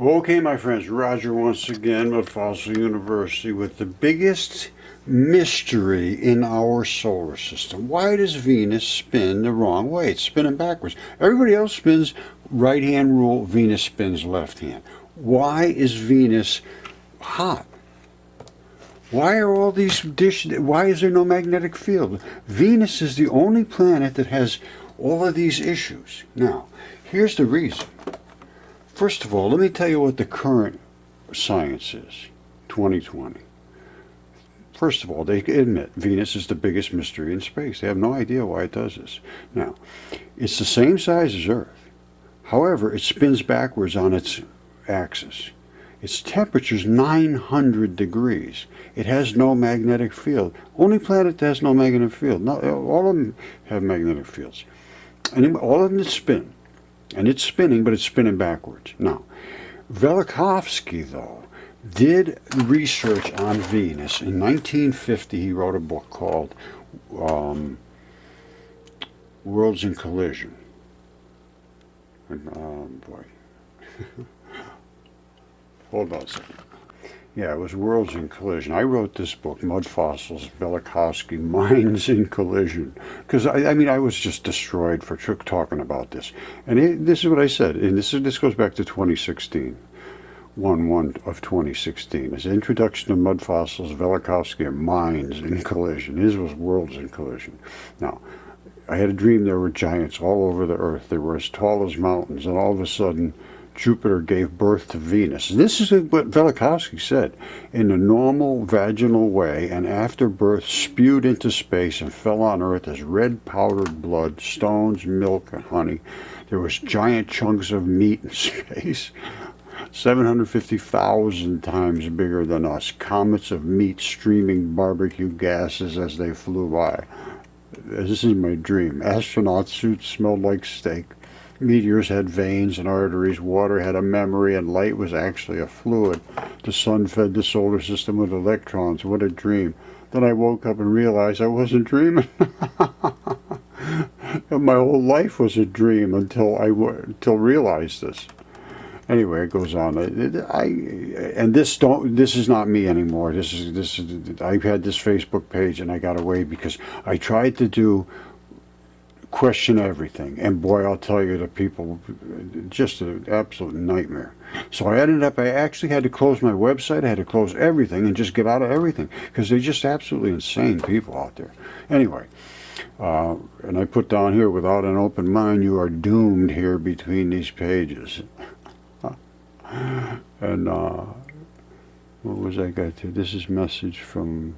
Okay, my friends, Roger once again, Mudfossil University, with the biggest mystery in our solar system. Why does Venus spin the wrong way? It's spinning backwards. Everybody else spins right hand rule, Venus spins left hand. Why is Venus hot? Why are all these why is there no magnetic field? Venus is the only planet that has all of these issues. Now, here's the reason. First of all, let me tell you what the current science is, 2020. First of all, they admit Venus is the biggest mystery in space. They have no idea why it does this. Now, it's the same size as Earth. However, it spins backwards on its axis. Its temperature is 900 degrees. It has no magnetic field. Only planet that has no magnetic field. Not, all of them have magnetic fields. And all of them spin. And it's spinning, but it's spinning backwards. Now, Velikovsky, though, did research on Venus. In 1950, he wrote a book called Worlds in Collision. And, boy. Hold on a second. Yeah, it was Worlds in Collision. I wrote this book, Mudfossils, Velikovsky, Minds in Collision. Because, I mean, I was just destroyed for talking about this. And this is what I said. And this goes back to 2016. 1/1 of 2016. It's Introduction to Mudfossils, Velikovsky, and Minds in Collision. His was Worlds in Collision. Now, I had a dream there were giants all over the Earth. They were as tall as mountains. And all of a sudden, Jupiter gave birth to Venus. This is what Velikovsky said. In a normal vaginal way, and after birth spewed into space and fell on Earth as red powdered blood, stones, milk, and honey. There was giant chunks of meat in space, 750,000 times bigger than us. Comets of meat streaming barbecue gases as they flew by. This is my dream. Astronaut suits smelled like steak. Meteors had veins and arteries, water had a memory, and light was actually a fluid. The sun fed the solar system with electrons. What a dream. Then I woke up and realized I wasn't dreaming. My whole life was a dream until I realized this. Anyway, it goes on. This is not me anymore. This is. I had this Facebook page and I got away because I tried to question everything, and boy, I'll tell you, the people, just an absolute nightmare. So I actually had to close my website. I had to close everything and just get out of everything because they're just absolutely insane people out there. Anyway, and I put down here, without an open mind, you are doomed here between these pages. And what was I got to? This is message from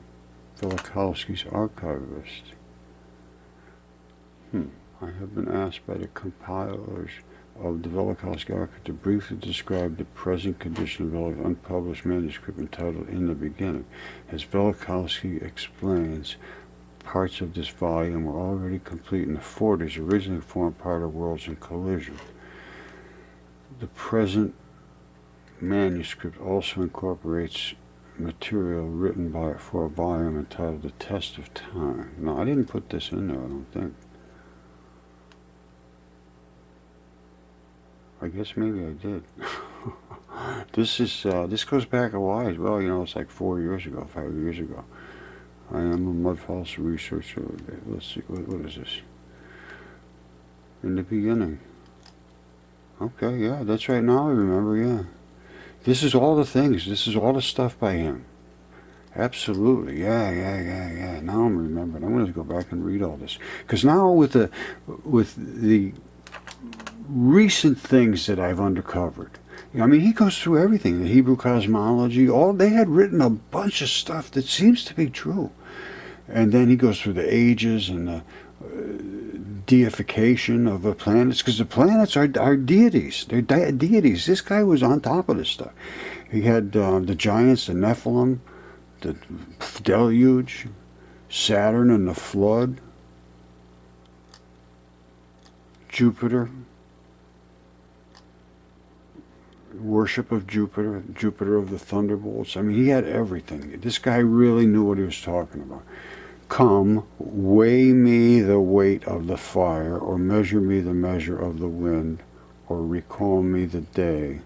Velikovsky's archivist. I have been asked by the compilers of the Velikovsky archive to briefly describe the present condition of the unpublished manuscript entitled In the Beginning. As Velikovsky explains, parts of this volume were already complete in the 40s, originally formed part of Worlds in Collision. The present manuscript also incorporates material written for a volume entitled The Test of Time. No, I didn't put this in there, I don't think. I guess maybe I did. This goes back a while. Well, you know, it's like 4 years ago, 5 years ago. I am a Mudfossil researcher. Let's see, what is this? In the Beginning. Okay, yeah, that's right. Now I remember, yeah. This is all the things. This is all the stuff by him. Absolutely, yeah. Now I'm remembering. I'm going to go back and read all this, because now with the recent things that I've uncovered, I mean, he goes through everything. The Hebrew cosmology. They had written a bunch of stuff that seems to be true, and then he goes through the ages and the deification of the planets, because the planets are deities. They're deities. This guy was on top of this stuff. He had the giants, the Nephilim, the deluge, Saturn and the flood, Jupiter, worship of Jupiter, Jupiter of the thunderbolts. I mean, he had everything. This guy really knew what he was talking about. Come, weigh me the weight of the fire, or measure me the measure of the wind, or recall me the day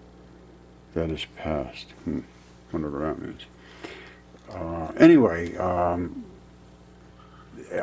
That is past. Wonder what that means. Anyway,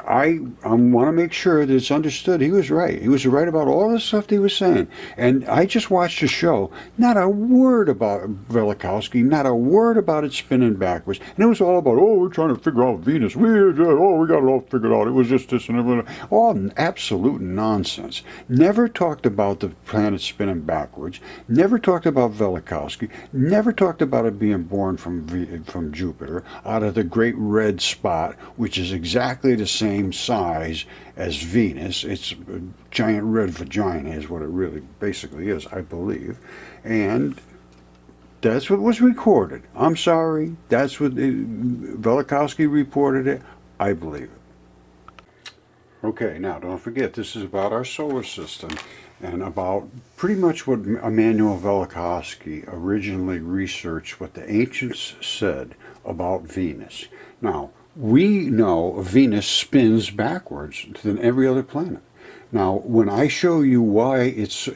I want to make sure that it's understood he was right. He was right about all the stuff that he was saying. And I just watched the show. Not a word about Velikovsky, not a word about it spinning backwards. And it was all about, oh, we're trying to figure out Venus. We got it all figured out. It was just this and everything. All absolute nonsense. Never talked about the planet spinning backwards. Never talked about Velikovsky. Never talked about it being born from Jupiter, out of the great red spot, which is exactly the same size as Venus. It's a giant red vagina is what it really basically is, I believe. And that's what was recorded. I'm sorry. That's what Velikovsky reported it. I believe it. Okay, now don't forget, this is about our solar system and about pretty much what Immanuel Velikovsky originally researched, what the ancients said about Venus. Now, we know Venus spins backwards than every other planet. Now, when I show you why it's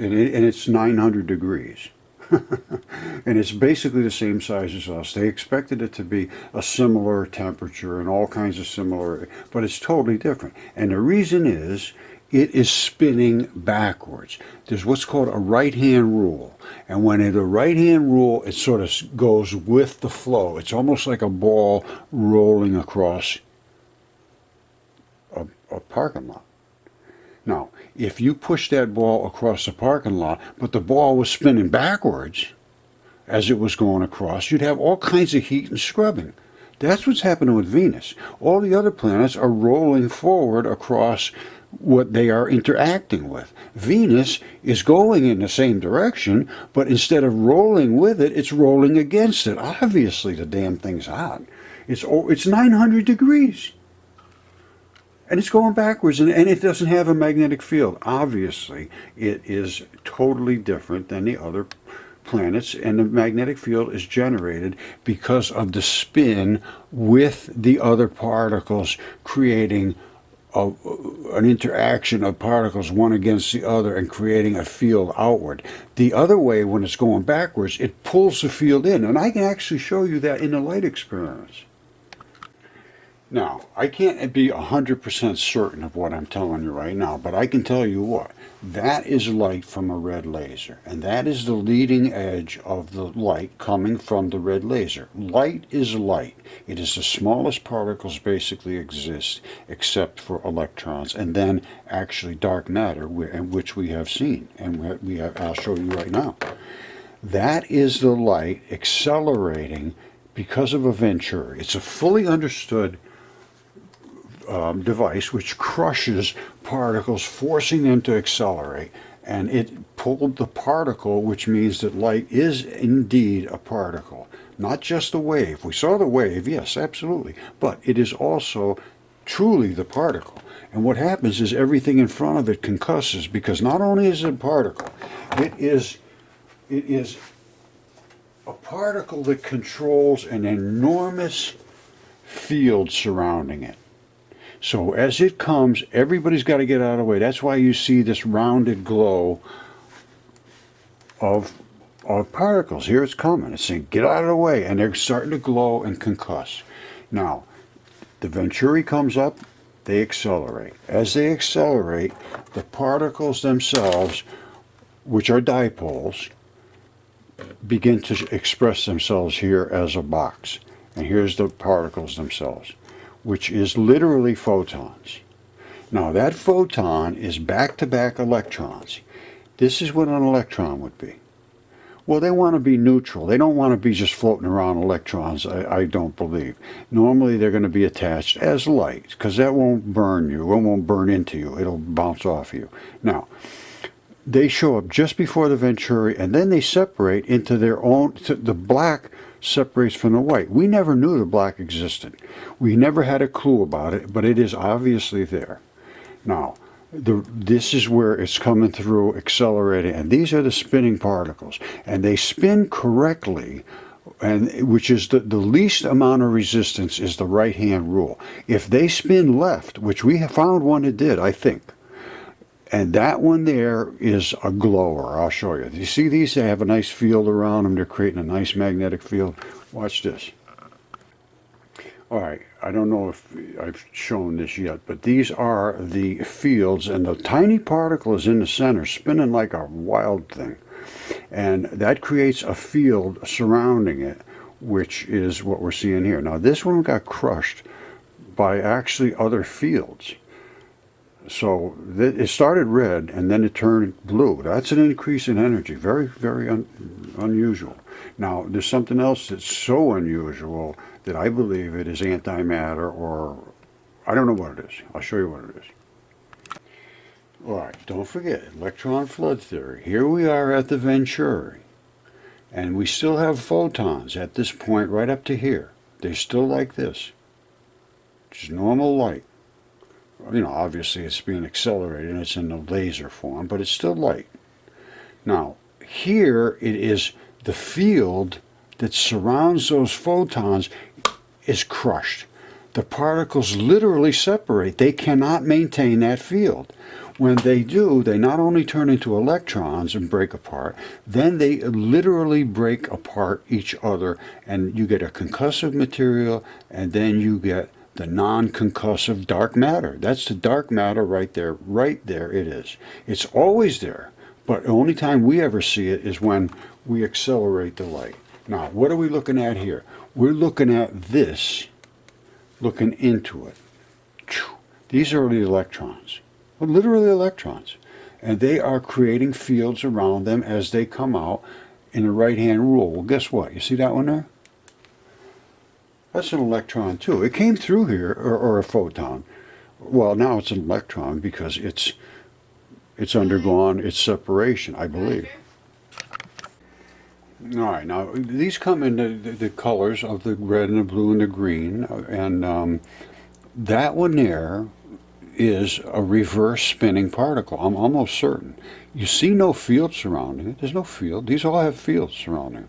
900 degrees, and it's basically the same size as us. They expected it to be a similar temperature and all kinds of similar, but it's totally different. And the reason is, it is spinning backwards. There's what's called a right-hand rule. And when in the right-hand rule, it sort of goes with the flow. It's almost like a ball rolling across a parking lot. Now, if you push that ball across the parking lot, but the ball was spinning backwards as it was going across, you'd have all kinds of heat and scrubbing. That's what's happening with Venus. All the other planets are rolling forward across what they are interacting with. Venus is going in the same direction, but instead of rolling with it, it's rolling against it. Obviously, the damn thing's hot. It's 900 degrees. And it's going backwards, and it doesn't have a magnetic field. Obviously, it is totally different than the other planets, and the magnetic field is generated because of the spin with the other particles, creating an interaction of particles one against the other and creating a field outward. The other way, when it's going backwards, it pulls the field in, and I can actually show you that in the light experiments. Now, I can't be 100% certain of what I'm telling you right now, but I can tell you what. That is light from a red laser, and that is the leading edge of the light coming from the red laser. Light is light. It is the smallest particles basically exist, except for electrons, and then actually dark matter, which we have seen, and I'll show you right now. That is the light accelerating because of a Venturi. It's a fully understood device which crushes particles, forcing them to accelerate, and it pulled the particle, which means that light is indeed a particle, not just a wave. We saw the wave, yes, absolutely, but it is also truly the particle. And what happens is everything in front of it concusses, because not only is it a particle, it is a particle that controls an enormous field surrounding it. So as it comes, everybody's got to get out of the way. That's why you see this rounded glow of particles. Here it's coming. It's saying, get out of the way. And they're starting to glow and concuss. Now, the Venturi comes up, they accelerate. As they accelerate, the particles themselves, which are dipoles, begin to express themselves here as a box. And here's the particles themselves, which is literally photons. Now that photon is back-to-back electrons. This is what an electron would be. Well, they want to be neutral. They don't want to be just floating around electrons, I don't believe. Normally they're going to be attached as light, because that won't burn you. It won't burn into you. It'll bounce off you. Now, they show up just before the Venturi, and then they separate into their own. The black separates from the white. We never knew the black existed. We never had a clue about it, but it is obviously there. Now, this is where it's coming through, accelerating, and these are the spinning particles, and they spin correctly, and which is the least amount of resistance is the right-hand rule. If they spin left, which we have found one that did, I think, And that one there is a glower. I'll show you. You see these? They have a nice field around them. They're creating a nice magnetic field. Watch this. All right, I don't know if I've shown this yet, but these are the fields, and the tiny particle is in the center, spinning like a wild thing. And that creates a field surrounding it, which is what we're seeing here. Now, this one got crushed by actually other fields. So it started red and then it turned blue. That's an increase in energy. Very, very unusual. Now, there's something else that's so unusual that I believe it is antimatter, or I don't know what it is. I'll show you what it is. All right, don't forget, electron flood theory. Here we are at the Venturi, and we still have photons at this point right up to here. They're still like this. Just normal light. You know, obviously it's being accelerated and it's in the laser form, but it's still light. Now, here it is the field that surrounds those photons is crushed. The particles literally separate. They cannot maintain that field. When they do, they not only turn into electrons and break apart, then they literally break apart each other, and you get a concussive material, and then you get the non-concussive dark matter. That's the dark matter right there. Right there it is. It's always there, but the only time we ever see it is when we accelerate the light. Now, what are we looking at here? We're looking at this, looking into it. These are the electrons, literally electrons, and they are creating fields around them as they come out in the right-hand rule. Well, guess what? You see that one there? That's an electron too. It came through here, or a photon. Well, now it's an electron because it's undergone its separation, I believe. All right, now these come in the colors of the red and the blue and the green, and that one there is a reverse spinning particle. I'm almost certain. You see no field surrounding it. There's no field. These all have fields surrounding it.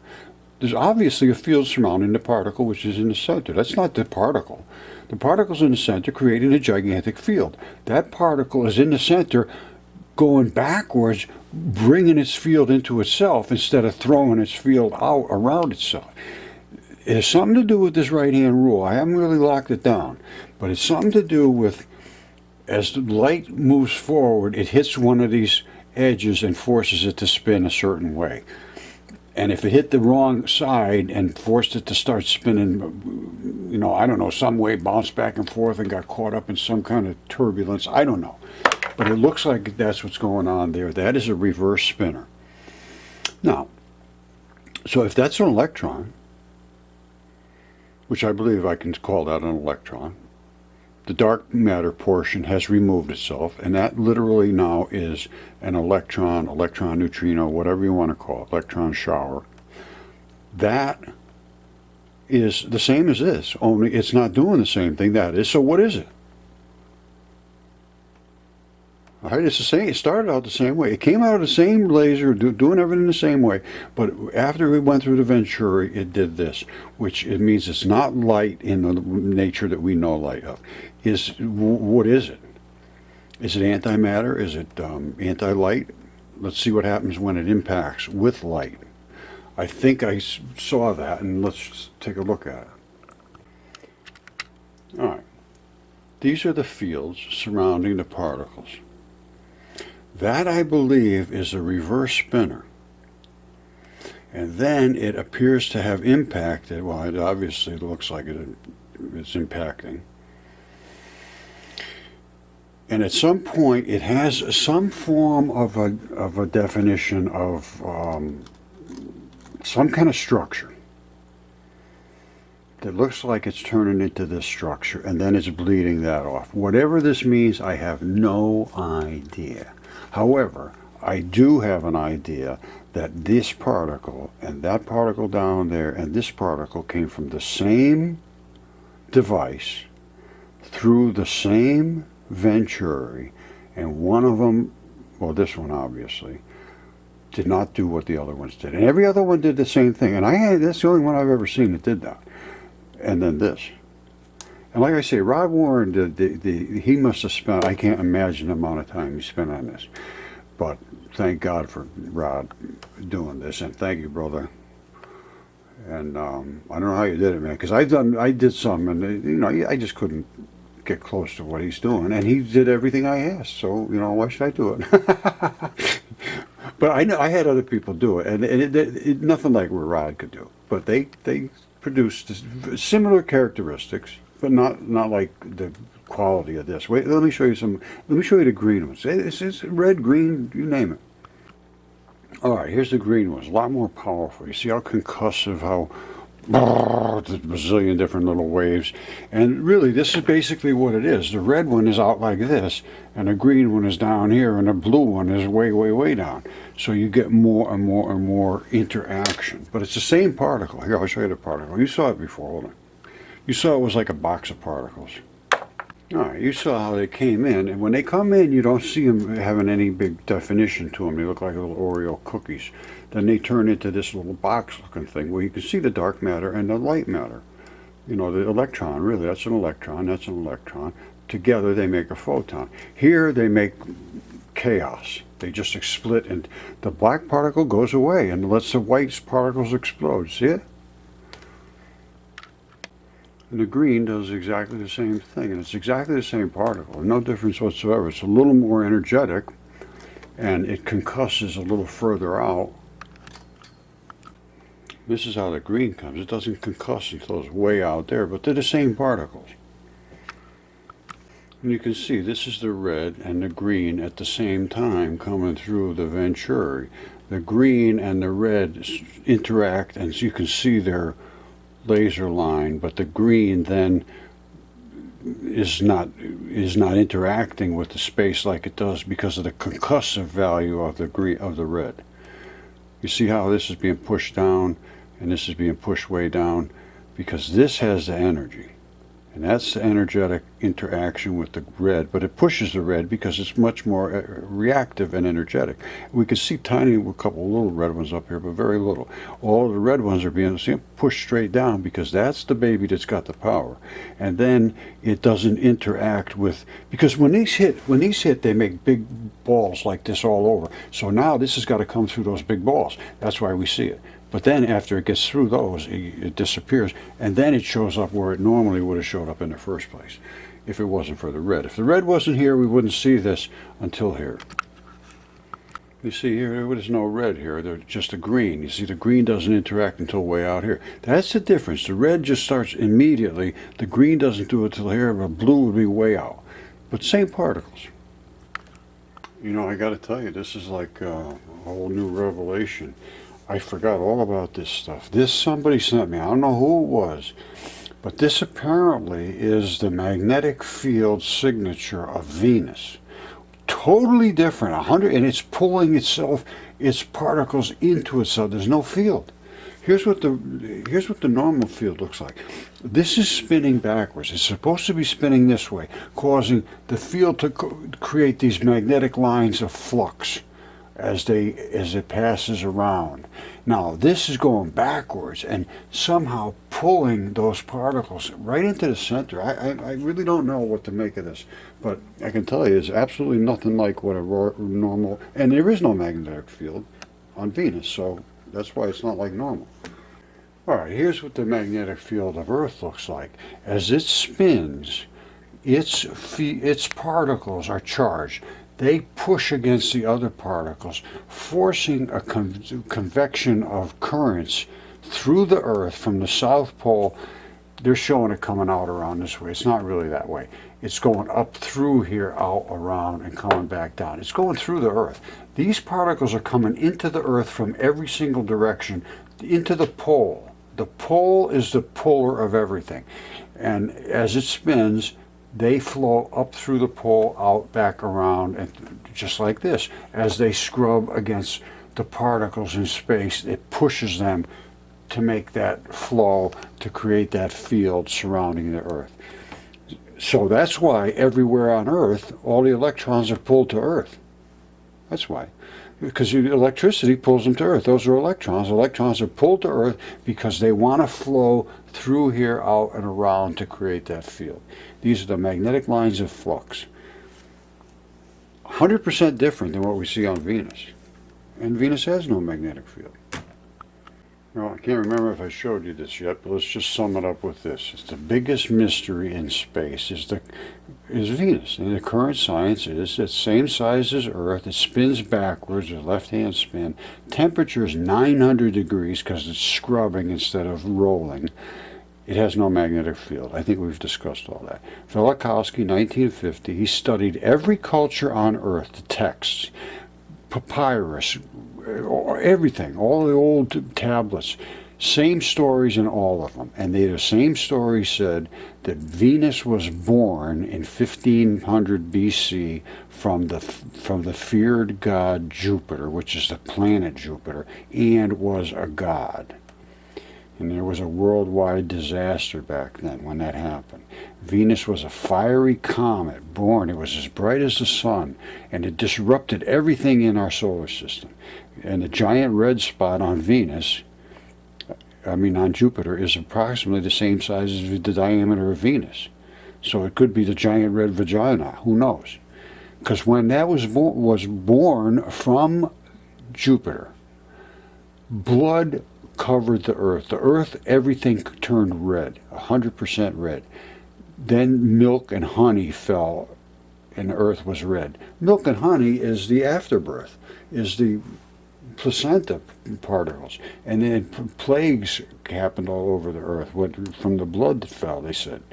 There's obviously a field surrounding the particle, which is in the center. That's not the particle. The particle's in the center creating a gigantic field. That particle is in the center going backwards, bringing its field into itself instead of throwing its field out around itself. It has something to do with this right-hand rule. I haven't really locked it down, but it's something to do with as the light moves forward, it hits one of these edges and forces it to spin a certain way. And if it hit the wrong side and forced it to start spinning, you know, I don't know, some way, bounced back and forth and got caught up in some kind of turbulence, I don't know. But it looks like that's what's going on there. That is a reverse spinner. Now, so if that's an electron, which I believe I can call that an electron, the dark matter portion has removed itself, and that literally now is an electron, electron neutrino, whatever you want to call it, electron shower. That is the same as this, only it's not doing the same thing that is. So what is it? All right, it's the same. It started out the same way. It came out of the same laser, doing everything the same way. But after it went through the Venturi, it did this, which it means it's not light in the nature that we know light of. What is it? Is it antimatter? Is it anti-light? Let's see what happens when it impacts with light. I think I saw that, and let's take a look at it. All right. These are the fields surrounding the particles. That, I believe, is a reverse spinner. And then it appears to have impacted, well, it obviously looks like it's impacting. And at some point, it has some form of a definition of some kind of structure that looks like it's turning into this structure, and then it's bleeding that off. Whatever this means, I have no idea. However, I do have an idea that this particle and that particle down there and this particle came from the same device through the same Venturi, and one of them, well, this one obviously, did not do what the other ones did. And every other one did the same thing. And that's the only one I've ever seen that did that. And then this. And like I say, Rod Warren, he must have spent, I can't imagine the amount of time he spent on this. But thank God for Rod doing this, and thank you, brother. And I don't know how you did it, man, because I did some, and I just couldn't get close to what he's doing, and he did everything I asked. So why should I do it? But I had other people do it, and it nothing like what Rod could do. But they produced similar characteristics, but not like the quality of this. Wait, let me show you some. Let me show you the green ones. It's red, green, you name it. All right, here's the green ones. A lot more powerful. You see how concussive, how there's a bazillion different little waves. And really, this is basically what it is. The red one is out like this, and the green one is down here, and the blue one is way, way, way down. So you get more and more and more interaction. But it's the same particle. Here, I'll show you the particle. You saw it before. Hold on. You saw it was like a box of particles. All right, you saw how they came in, and when they come in, you don't see them having any big definition to them. They look like little Oreo cookies. Then they turn into this little box-looking thing where you can see the dark matter and the light matter. The electron, really, that's an electron, that's an electron. Together, they make a photon. Here, they make chaos. They just split, and the black particle goes away and lets the white particles explode. See it? And the green does exactly the same thing, and it's exactly the same particle, no difference whatsoever. It's a little more energetic, and it concusses a little further out. This is how the green comes. It doesn't concuss until it's way out there, but they're the same particles. And you can see this is the red and the green at the same time coming through the venturi. The green and the red interact, and you can see their laser line, but the green then is not interacting with the space like it does because of the concussive value of the red. You see how this is being pushed down and this is being pushed way down because this has the energy, and that's the energetic interaction with the red, but it pushes the red because it's much more reactive and energetic. We can see a couple of little red ones up here, but very little. All of the red ones are being pushed straight down because that's the baby that's got the power. And then it doesn't interact with, because when these hit, they make big balls like this all over. So now this has got to come through those big balls. That's why we see it. But then after it gets through those, it disappears, and then it shows up where it normally would have showed up in the first place if it wasn't for the red. If the red wasn't here, we wouldn't see this until here. You see here, there's no red here. There's just a green. You see the green doesn't interact until way out here. That's the difference. The red just starts immediately. The green doesn't do it till here, but blue would be way out. But same particles. I got to tell you, this is like a whole new revelation. I forgot all about this stuff. Somebody sent me, I don't know who it was, but this apparently is the magnetic field signature of Venus. Totally different, and it's pulling its particles into itself. There's no field. Here's what the normal field looks like. This is spinning backwards. It's supposed to be spinning this way, causing the field to create these magnetic lines of flux as it passes around. Now this is going backwards and somehow pulling those particles right into the center. I really don't know what to make of this, but I can tell you it's absolutely nothing like what a normal, and there is no magnetic field on Venus, so that's why it's not like normal. All right, here's what the magnetic field of Earth looks like. As it spins, its particles are charged. They push against the other particles, forcing a convection of currents through the Earth from the South Pole. They're showing it coming out around this way. It's not really that way. It's going up through here, out around, and coming back down. It's going through the Earth. These particles are coming into the Earth from every single direction, into the pole. The pole is the puller of everything. And as it spins, they flow up through the pole, out, back around, and just like this. As they scrub against the particles in space, it pushes them to make that flow, to create that field surrounding the Earth. So that's why everywhere on Earth, all the electrons are pulled to Earth. That's why. Because electricity pulls them to Earth. Those are electrons. Electrons are pulled to Earth because they want to flow through here, out, and around to create that field. These are the magnetic lines of flux. 100% different than what we see on Venus. And Venus has no magnetic field. Well, I can't remember if I showed you this yet, but let's just sum it up with this. It's the biggest mystery in space is Venus. And the current science is it's same size as Earth. It spins backwards, a left-hand spin. Temperature is 900 degrees because it's scrubbing instead of rolling. It has no magnetic field. I think we've discussed all that. Velikovsky, 1950, he studied every culture on Earth, the texts, papyrus, everything, all the old tablets, same stories in all of them. And the same story said that Venus was born in 1500 BC from the feared god Jupiter, which is the planet Jupiter, and was a god. And there was a worldwide disaster back then when that happened. Venus was a fiery comet born. It was as bright as the sun, and it disrupted everything in our solar system. And the giant red spot on on Jupiter, is approximately the same size as the diameter of Venus. So it could be the giant red vagina. Who knows? Because when that was born from Jupiter, blood covered the Earth. The Earth, everything turned red, 100% red. Then milk and honey fell, and the Earth was red. Milk and honey is the afterbirth, is the placenta particles. And then plagues happened all over the Earth from the blood that fell, they said.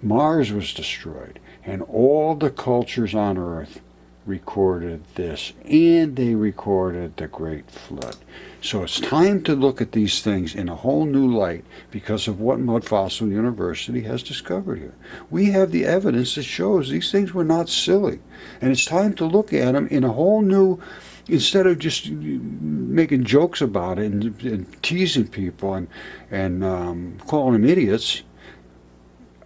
Mars was destroyed, and all the cultures on Earth recorded this, and they recorded the Great Flood. So it's time to look at these things in a whole new light because of what Mudfossil University has discovered here. We have the evidence that shows these things were not silly, and it's time to look at them in a whole new, instead of just making jokes about it and teasing people and calling them idiots.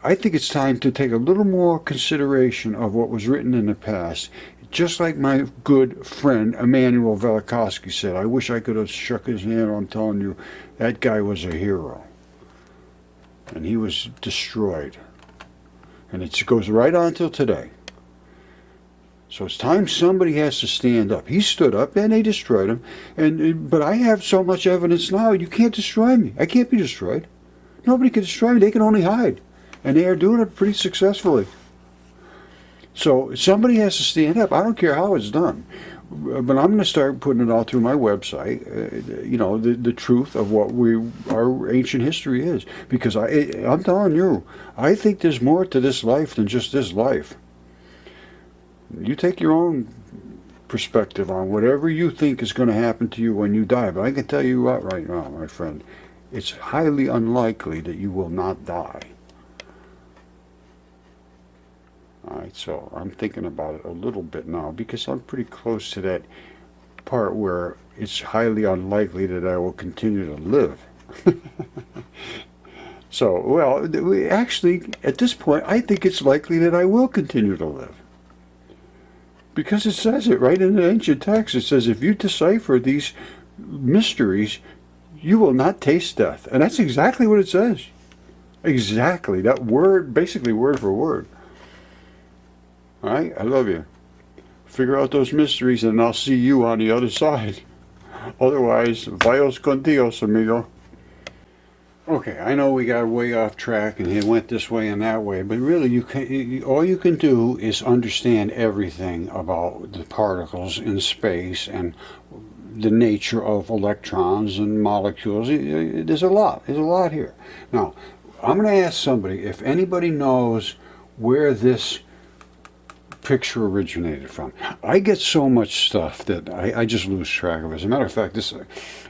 I think it's time to take a little more consideration of what was written in the past. Just like my good friend Emanuel Velikovsky said, I wish I could have shook his hand. I'm telling you, that guy was a hero. And he was destroyed. And it goes right on till today. So it's time somebody has to stand up. He stood up and they destroyed him. But I have so much evidence now, you can't destroy me. I can't be destroyed. Nobody can destroy me. They can only hide. And they are doing it pretty successfully. So somebody has to stand up. I don't care how it's done. But I'm going to start putting it all through my website, the truth of what our ancient history is. Because I'm telling you, I think there's more to this life than just this life. You take your own perspective on whatever you think is going to happen to you when you die. But I can tell you what right now, my friend, it's highly unlikely that you will not die. All right, so I'm thinking about it a little bit now because I'm pretty close to that part where it's highly unlikely that I will continue to live. So, well, actually, at this point, I think it's likely that I will continue to live. Because it says it right in the ancient text. It says, if you decipher these mysteries, you will not taste death. And that's exactly what it says. Exactly. That word, basically word for word. All right, I love you. Figure out those mysteries and I'll see you on the other side. Otherwise, vayos con Dios, amigo. Okay, I know we got way off track and it went this way and that way, but really all you can do is understand everything about the particles in space and the nature of electrons and molecules. There's a lot here. Now, I'm going to ask somebody if anybody knows where this picture originated from. I get so much stuff that I just lose track of it. As a matter of fact,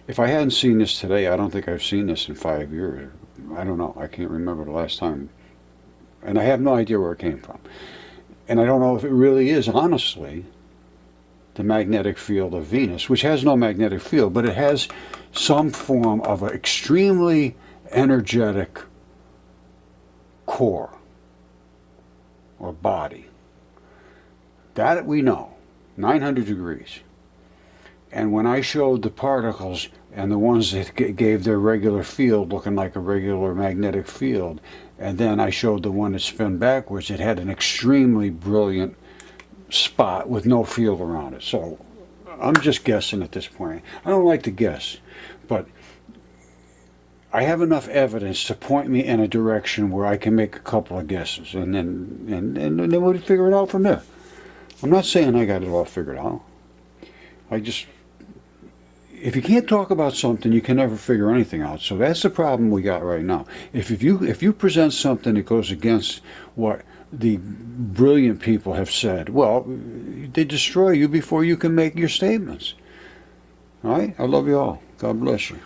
if I hadn't seen this today, I don't think I've seen this in 5 years. I don't know. I can't remember the last time. And I have no idea where it came from. And I don't know if it really is, honestly, the magnetic field of Venus, which has no magnetic field, but it has some form of an extremely energetic core or body. That we know. 900 degrees. And when I showed the particles and the ones that gave their regular field looking like a regular magnetic field, and then I showed the one that spun backwards, it had an extremely brilliant spot with no field around it. So I'm just guessing at this point. I don't like to guess, but I have enough evidence to point me in a direction where I can make a couple of guesses, and then we'll figure it out from there. I'm not saying I got it all figured out. If you can't talk about something, you can never figure anything out. So that's the problem we got right now. If you present something that goes against what the brilliant people have said, well, they destroy you before you can make your statements. All right? I love you all. God bless you.